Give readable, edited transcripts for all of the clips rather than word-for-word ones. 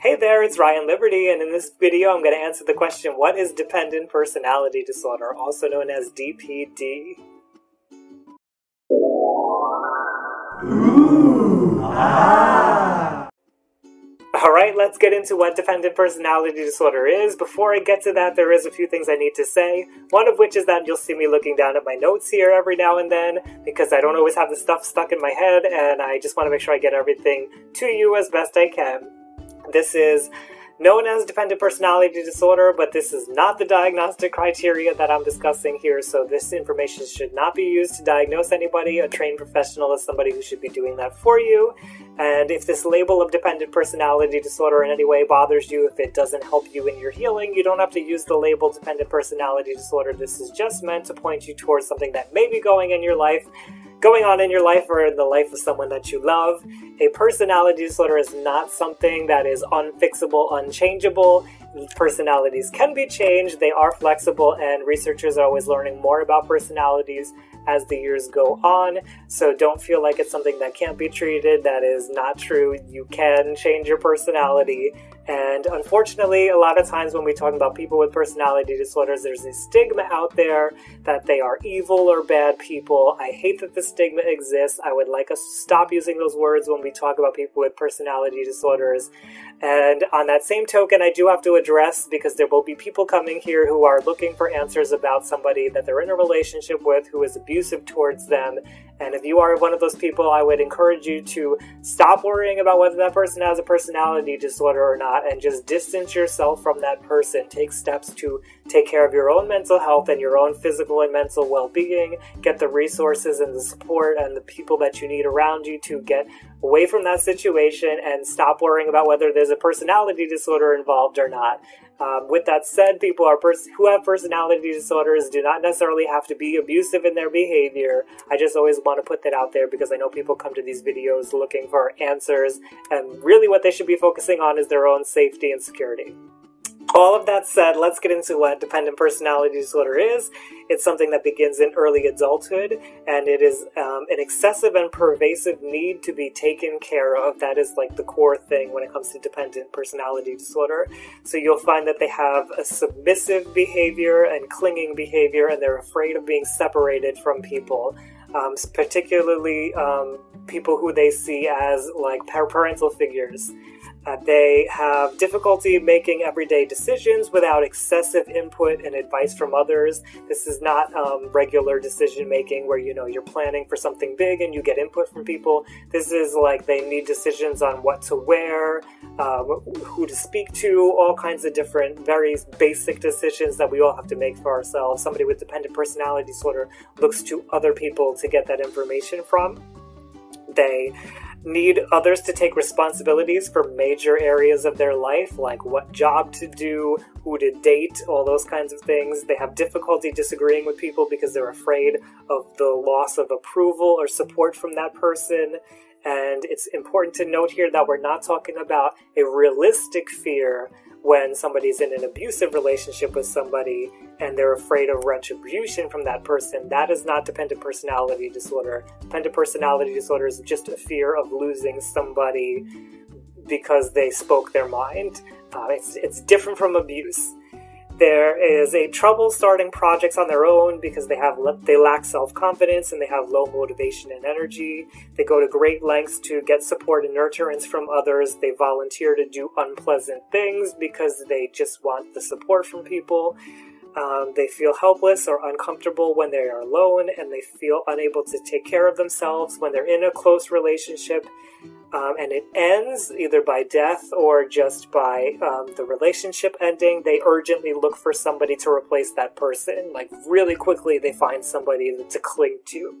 Hey there, it's Ryan Liberty, and in this video I'm going to answer the question, what is dependent personality disorder, also known as DPD? Ooh, ah. Alright, let's get into what dependent personality disorder is. Before I get to that, there is a few things I need to say. One of which is that you'll see me looking down at my notes here every now and then, because I don't always have the stuff stuck in my head, and I just want to make sure I get everything to you as best I can. This is known as dependent personality disorder, but this is not the diagnostic criteria that I'm discussing here, so this information should not be used to diagnose anybody. A trained professional is somebody who should be doing that for you. And if this label of dependent personality disorder in any way bothers you, if it doesn't help you in your healing, you don't have to use the label dependent personality disorder. This is just meant to point you towards something that may be going on in your life or in the life of someone that you love. A personality disorder is not something that is unfixable, unchangeable. Personalities can be changed, they are flexible, and researchers are always learning more about personalities as the years go on. So don't feel like it's something that can't be treated. That is not true. You can change your personality. And unfortunately, a lot of times when we talk about people with personality disorders, there's a stigma out there that they are evil or bad people. I hate that the stigma exists. I would like us to stop using those words when we talk about people with personality disorders. And on that same token, I do have to address, because there will be people coming here who are looking for answers about somebody that they're in a relationship with who is abusive towards them. And if you are one of those people, I would encourage you to stop worrying about whether that person has a personality disorder or not, and just distance yourself from that person. Take steps to take care of your own mental health and your own physical and mental well-being. Get the resources and the support and the people that you need around you to get away from that situation, and stop worrying about whether there's a personality disorder involved or not. With that said, people who have personality disorders do not necessarily have to be abusive in their behavior. I just always want to put that out there, because I know people come to these videos looking for answers, and really what they should be focusing on is their own safety and security. All of that said, let's get into what dependent personality disorder is. It's something that begins in early adulthood, and it is an excessive and pervasive need to be taken care of. That is like the core thing when it comes to dependent personality disorder. So you'll find that they have a submissive behavior and clinging behavior, and they're afraid of being separated from people, particularly people who they see as like parental figures. They have difficulty making everyday decisions without excessive input and advice from others. This is not regular decision making where, you're planning for something big and you get input from people. This is like they need decisions on what to wear, who to speak to, all kinds of different, very basic decisions that we all have to make for ourselves. Somebody with dependent personality disorder looks to other people to get that information from. They need others to take responsibilities for major areas of their life, like what job to do, who to date, all those kinds of things. They have difficulty disagreeing with people because they're afraid of the loss of approval or support from that person. And it's important to note here that we're not talking about a realistic fear when somebody's in an abusive relationship with somebody and they're afraid of retribution from that person. That is not dependent personality disorder. Dependent personality disorder is just a fear of losing somebody because they spoke their mind. It's different from abuse. There is a trouble starting projects on their own because they lack self-confidence and they have low motivation and energy. They go to great lengths to get support and nurturance from others. They volunteer to do unpleasant things because they just want the support from people. They feel helpless or uncomfortable when they are alone, and they feel unable to take care of themselves when they're in a close relationship. And it ends either by death or just by the relationship ending. They urgently look for somebody to replace that person. Like really quickly, they find somebody to cling to.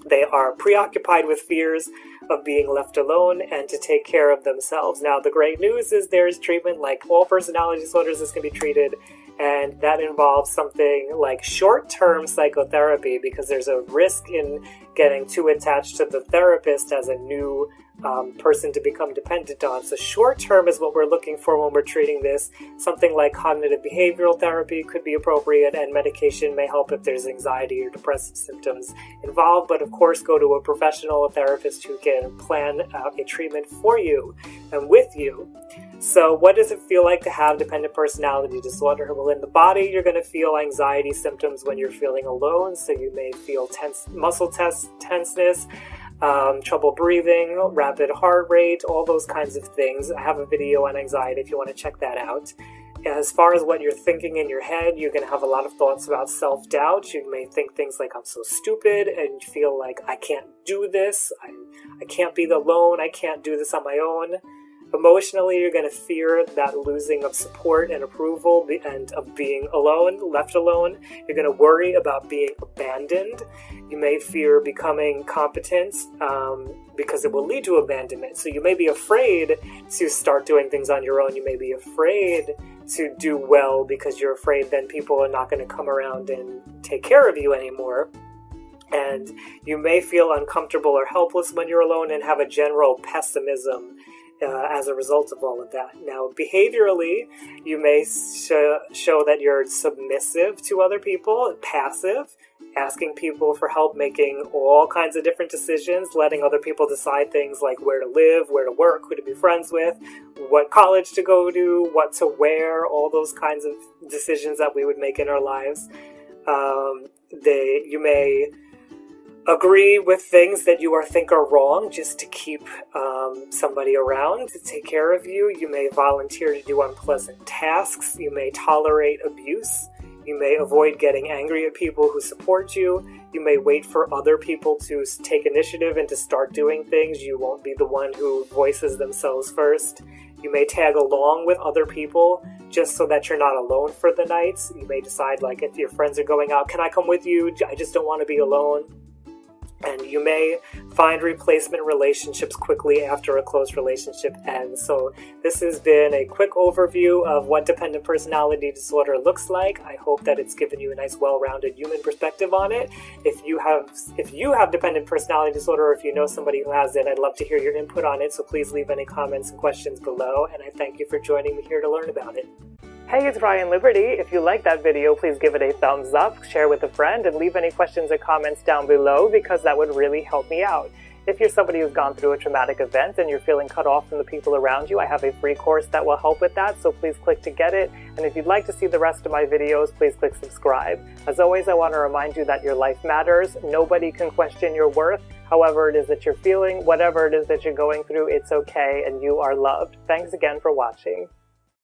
They are preoccupied with fears of being left alone and to take care of themselves. Now, the great news is there is treatment. Like all personality disorders, this can be treated, and that involves something like short-term psychotherapy, because there's a risk in getting too attached to the therapist as a new person to become dependent on. So short-term is what we're looking for when we're treating this. Something like cognitive behavioral therapy could be appropriate, and medication may help if there's anxiety or depressive symptoms involved. But of course, go to a professional, a therapist who can plan out a treatment for you and with you. So what does it feel like to have dependent personality disorder? Well, in the body, you're going to feel anxiety symptoms when you're feeling alone. So you may feel muscle tenseness, trouble breathing, rapid heart rate, all those kinds of things. I have a video on anxiety if you want to check that out. As far as what you're thinking in your head, you're going to have a lot of thoughts about self-doubt. You may think things like, I'm so stupid, and feel like, I can't do this, I can't be alone, I can't do this on my own. Emotionally, you're going to fear that losing of support and approval and of being alone, left alone. You're going to worry about being abandoned. You may fear becoming competent because it will lead to abandonment. So you may be afraid to start doing things on your own. You may be afraid to do well because you're afraid then people are not going to come around and take care of you anymore. And you may feel uncomfortable or helpless when you're alone and have a general pessimism as a result of all of that. Now, behaviorally, you may show that you're submissive to other people, passive, asking people for help making all kinds of different decisions, letting other people decide things like where to live, where to work, who to be friends with, what college to go to, what to wear, all those kinds of decisions that we would make in our lives. You may agree with things that you think are wrong just to keep somebody around to take care of you. You may volunteer to do unpleasant tasks. You may tolerate abuse. You may avoid getting angry at people who support you. You may wait for other people to take initiative and to start doing things. You won't be the one who voices themselves first. You may tag along with other people just so that you're not alone for the nights. You may decide, like, if your friends are going out, can I come with you? I just don't want to be alone. And you may find replacement relationships quickly after a close relationship ends. So this has been a quick overview of what dependent personality disorder looks like. I hope that it's given you a nice, well-rounded human perspective on it. If you have dependent personality disorder, or if you know somebody who has it, I'd love to hear your input on it. So please leave any comments and questions below. And I thank you for joining me here to learn about it. Hey, it's Ryan Liberty. If you like that video, please give it a thumbs up, share with a friend, and leave any questions or comments down below because that would really help me out. If you're somebody who's gone through a traumatic event and you're feeling cut off from the people around you, I have a free course that will help with that, so please click to get it. And if you'd like to see the rest of my videos, please click subscribe. As always, I want to remind you that your life matters. Nobody can question your worth. However it is that you're feeling, whatever it is that you're going through, it's okay, and you are loved. Thanks again for watching.